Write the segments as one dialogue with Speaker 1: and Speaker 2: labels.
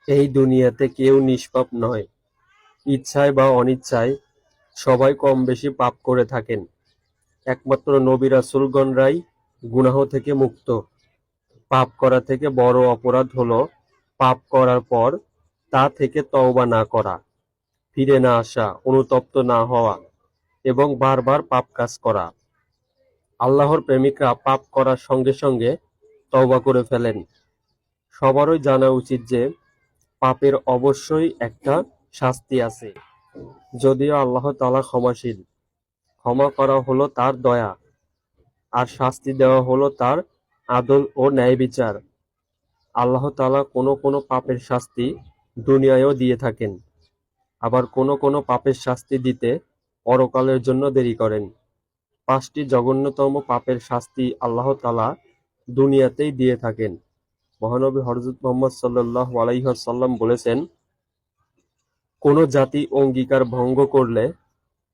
Speaker 1: এই দুনিয়াতে কেউ নিষ্পাপ নয়। ইচ্ছায় বা অনিচ্ছায় সবাই কম-বেশি পাপ করে থাকেন। একমাত্র নবী রাসূলগণরাই গুনাহ থেকে মুক্ত। পাপ করা থেকে বড় অপরাধ হলো পাপ করার পর তা থেকে তওবা না করা, ফিরে না আসা, অনুতপ্ত না হওয়া এবং বারবার পাপ কাজ করা। আল্লাহর প্রেমিকরা পাপ করার সঙ্গে সঙ্গে তওবা করে ফেলেন। সবারই জানা উচিত যে পাপের অবশ্যই একটা শাস্তি আছে। যদিও আল্লাহ তাআলা ক্ষমাশীল, ক্ষমা করা হলো তার দয়া, আর শাস্তি দেওয়া হলো তার আদল ও ন্যায় বিচার। আল্লাহ তাআলা কোনো কোনো পাপের শাস্তি দুনিয়ায়ও দিয়ে থাকেন, আবার কোনো কোনো পাপের শাস্তি দিতে পরকালের জন্য দেরি করেন। ৫টি জঘন্যতম পাপের শাস্তি আল্লাহ তাআলা দুনিয়াতেই দিয়ে থাকেন। মহানবী হযরত মুহাম্মদ সাল্লাল্লাহু আলাইহি ওয়াসাল্লাম বলেছেন, কোন জাতি অঙ্গীকার ভঙ্গ করলে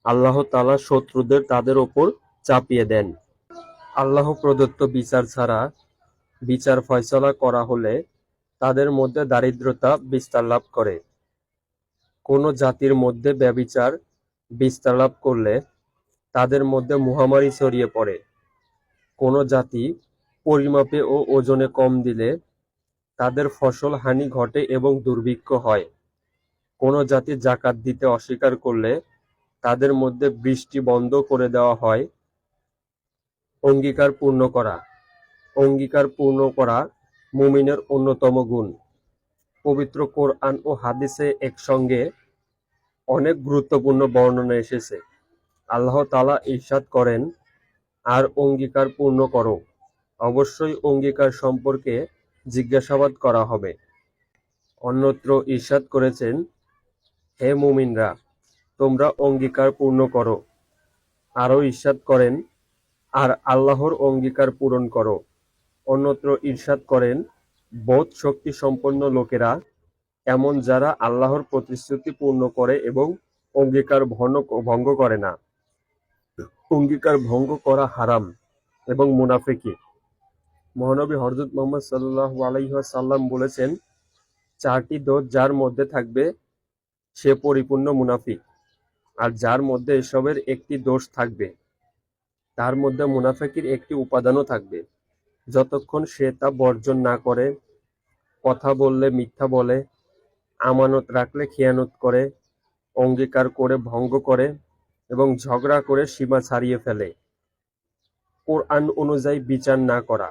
Speaker 1: আল্লাহ তাআলা শত্রুদের তাদের ওপর চাপিয়ে দেন। আল্লাহ প্রদত্ত বিচার ছাড়া বিচার ফয়সালা করা হলে তাদের মধ্যে দারিদ্রতা বিস্তার লাভ করে। কোন জাতির মধ্যে ব্যভিচার বিস্তার লাভ করলে তাদের মধ্যে মহামারী ছড়িয়ে পড়ে। কোন জাতি পরিমাপে ও ওজনে কম দিলে তাদের ফসল হানি ঘটে এবং দুর্ভিক্ষ হয়। কোন জাতি যাকাত দিতে অস্বীকার করলে তাদের মধ্যে বৃষ্টি বন্ধ করে দেওয়া হয়। অঙ্গীকার পূর্ণ করা অঙ্গীকার পূর্ণ করা মুমিনের অন্যতম গুণ। পবিত্র কোরআন ও হাদিসে একসঙ্গে অনেক গুরুত্বপূর্ণ বর্ণনা এসেছে। আল্লাহ তাআলা ইরশাদ করেন, আর অঙ্গীকার পূর্ণ করো, অবশ্যই অঙ্গীকার সম্পর্কে জিজ্ঞাসাবাদ করা হবে। অন্যত্র ইরশাদ করেছেন, হে মুমিনরা, তোমরা অঙ্গীকার পূর্ণ করো। আরও ইরশাদ করেন, আর আল্লাহর অঙ্গীকার পূরণ করো। অন্যত্র ইরশাদ করেন, বোধ শক্তি সম্পন্ন লোকেরা এমন যারা আল্লাহর প্রতিশ্রুতি পূর্ণ করে এবং অঙ্গীকার ভঙ্গ করে না। অঙ্গীকার ভঙ্গ করা হারাম এবং মুনাফিকি। মহানবী হযরত মুহাম্মদ সাল্লাল্লাহু আলাইহি ওয়াসাল্লাম বলেছেন, 4টি দোষ যার মধ্যে থাকবে সে পরিপূর্ণ মুনাফিক, আর যার মধ্যে এসবের একটি দোষ থাকবে তার মধ্যে মুনাফিকির একটি উপাদানও থাকবে। যতক্ষণ সে তা বর্জন না করে, কথা বললে মিথ্যা বলে, আমানত রাখলে খেয়ানত করে, অঙ্গীকার করে ভঙ্গ করে এবং ঝগড়া করে সীমা ছাড়িয়ে ফেলে। কোরআন অনুযায়ী বিচার না করা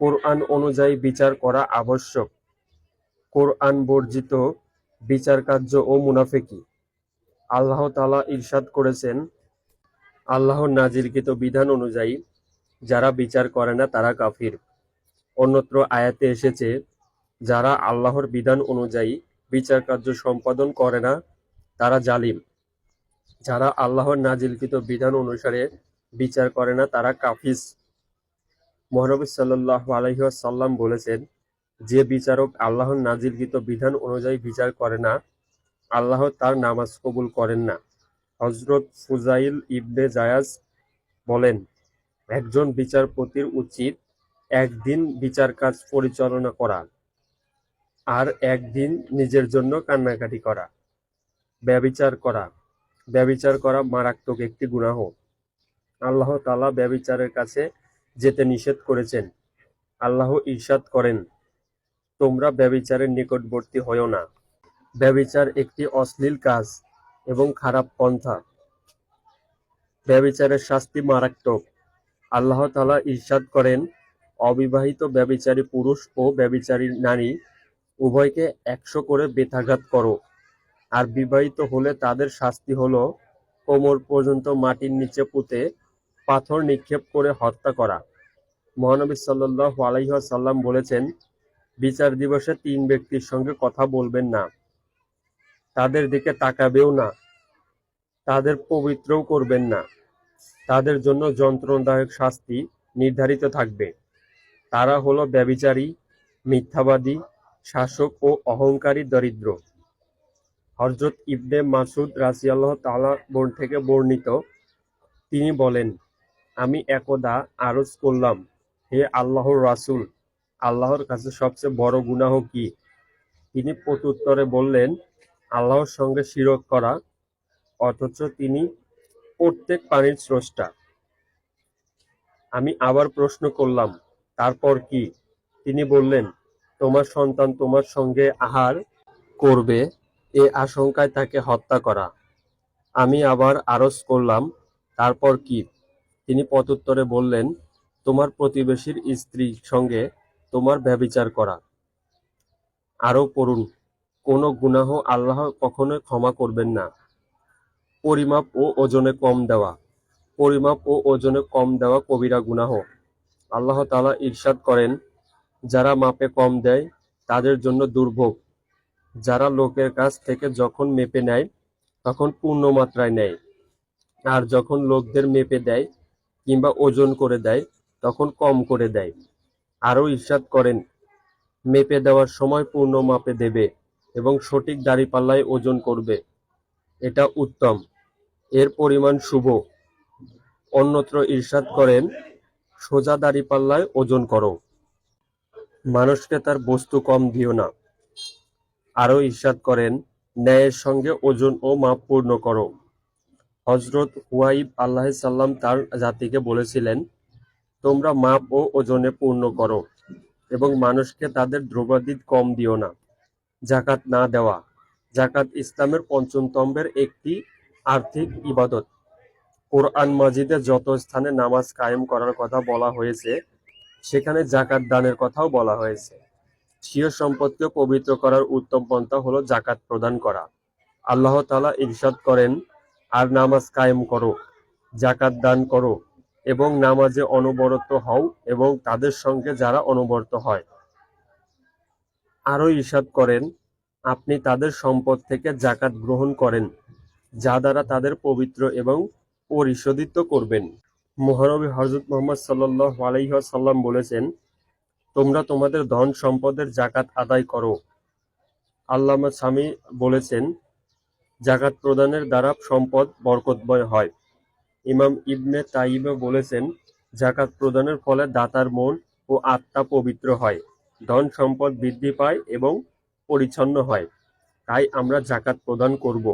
Speaker 1: কোরআন অনুযায়ী বিচার করা আবশ্যক। কোরআন বর্জিত বিচার কার্য ও মুনাফিকি। আল্লাহ তাআলা ইরশাদ করেছেন, আল্লাহর নাজিলকৃত বিধান অনুযায়ী যারা বিচার করে না তারা কাফির। অন্যত্র আয়াতে এসেছে, যারা আল্লাহর বিধান অনুযায়ী বিচার কার্য সম্পাদন করে না তারা জালিম। যারা আল্লাহর নাজিলকৃত বিধান অনুসারে বিচার করে না তারা কাফির। মহানবী সাল্লাল্লাহু আলাইহি ওয়াসাল্লাম বলেছেন, যে বিচারক আল্লাহর নাজিলকৃত বিধান অনুযায়ী বিচার করে না, আল্লাহ তার নামাজ কবুল করেন না। হযরত ফুযাইল ইবনে জায়াজ বলেন, একজন বিচারপতির উচিত একদিন বিচার কাজ পরিচালনা করা আর একদিন নিজের জন্য কান্নাকাটি করা। ব্যভিচার করা মারাত্মক একটি গুনাহ। আল্লাহ তাআলা ব্যভিচারের কাছে যেতে নিষেধ করেছেন। আল্লাহ ইরশাদ করেন, তোমরা ব্যভিচারের নিকটবর্তী হয়ো না। ব্যভিচার একটি অশ্লীল কাজ এবং খারাপ পন্থা। ব্যভিচারের শাস্তি মারাত্মক। আল্লাহ তাআলা ইরশাদ করেন, অবিবাহিত ব্যভিচারী পুরুষ ও ব্যভিচারী নারী উভয়কে 100 করে বেত্রাঘাত করো, আর বিবাহিত হলে তাদের শাস্তি হলো কোমর পর্যন্ত মাটির নিচে পুঁতে পাথর নিক্ষেপ করে হত্যা করা। মহানবী সাল্লাল্লাহু আলাইহি ওয়াসাল্লাম বলেছেন, বিচার দিবসে 3 ব্যক্তির সঙ্গে কথা বলবেন না, তাদের দিকে তাকাবেও না, তাদের পবিত্রও করবেন না। তাদের জন্য যন্ত্রণাদায়ক শাস্তি নির্ধারিত থাকবে। তারা হলো ব্যভিচারী, মিথ্যাবাদী, শাসক ও অহংকারী দরিদ্র। হযরত ইবনে মাসউদ রাদিয়াল্লাহু তাআলা থেকে বর্ণিত, তিনি বলেন, আমি একদা আরজ করলাম, হে আল্লাহর রাসূল, আল্লাহর কাছে সবচেয়ে বড় গুনাহ কি? তিনি প্রত্যুত্তরে বললেন, আল্লাহর সঙ্গে শিরক করা, অথচ তিনি প্রত্যেক প্রাণীর স্রষ্টা। আমি আবার প্রশ্ন করলাম, তারপর কি? তিনি বললেন, তোমার সন্তান তোমার সঙ্গে আহার করবে এ আশঙ্কায় তাকে হত্যা করা। আমি আবার আরজ করলাম, তারপর কি? তিনি প্রত্যুত্তরে বললেন, তোমার প্রতিবেশীর স্ত্রীর সঙ্গে তোমার ব্যভিচার করা। আরও পড়ুন, কোনো গুনাহ আল্লাহ কখনোই ক্ষমা করবেন না। পরিমাপ ও ওজনে কম দেওয়া। পরিমাপ ও ওজনে কম দেওয়া কবিরা গুনাহ। আল্লাহ তাআলা ইরশাদ করেন, যারা মাপে কম দেয় তাদের জন্য দুর্ভোগ। যারা লোকের কাছ থেকে যখন মেপে নেয় তখন পূর্ণ মাত্রায় নেয়, আর যখন লোকদের মেপে দেয় কিংবা ওজন করে দেয় তখন কম করে দেয়। আরও ইরশাদ করেন, মেপে দেওয়ার সময় পূর্ণ মাপে দেবে এবং সঠিক দাঁড়িপাল্লায় ওজন করবে, এটা উত্তম, এর পরিমাণ শুভ। অন্যত্র ইরশাদ করেন, সোজা দাঁড়িপাল্লায় ওজন করো, মানুষকে তার বস্তু কম দিও না। আরও ইরশাদ করেন, ন্যায়ের সঙ্গে ওজন ও মাপ পূর্ণ করো। হযরত হুয়াইব আলাইহিস সালাম তার জাতিকে বলেছিলেন, তোমরা মাপ ও ওজনে পূর্ণ করো এবং মানুষকে তাদের দ্রব্যাদি কম দিও না। যাকাত না দেওয়া। যাকাত ইসলামের পঞ্চম স্তম্ভের একটি আর্থিক ইবাদত। কোরআন মাজিদে যত স্থানে নামাজ কায়েম করার কথা বলা হয়েছে সেখানে যাকাত দানের কথাও বলা হয়েছে। স্বীয় সম্পদকে পবিত্র করার উত্তম পন্থা হলো যাকাত প্রদান করা। আল্লাহ তাআলা ইরশাদ করেন, আর নামাজ কায়েম করো, যাকাত দান করো এবং নামাজে অনবরত হও এবং তাদের সঙ্গে যারা অনবরত হয়। আরও ইরশাদ করেন, আপনি তাদের সম্পদ থেকে যাকাত গ্রহণ করেন যা দ্বারা তাদের পবিত্র এবং পরিশোধিত করবেন। মহানবী হযরত মুহাম্মদ সাল্লাল্লাহু আলাইহি ওয়াসাল্লাম বলেছেন, তোমরা তোমাদের ধন সম্পদের যাকাত আদায় করো। আল্লামা সামি বলেছেন, যাকাত প্রদানের দ্বারা সম্পদ বরকতময় হয়। ইমাম ইবনে তাইমিয়া বলেছেন, যাকাত প্রদানের ফলে দাতার মন ও আত্মা পবিত্র হয়, ধন সম্পদ বৃদ্ধি পায় এবং পরিচ্ছন্ন হয়। তাই আমরা যাকাত প্রদান করব।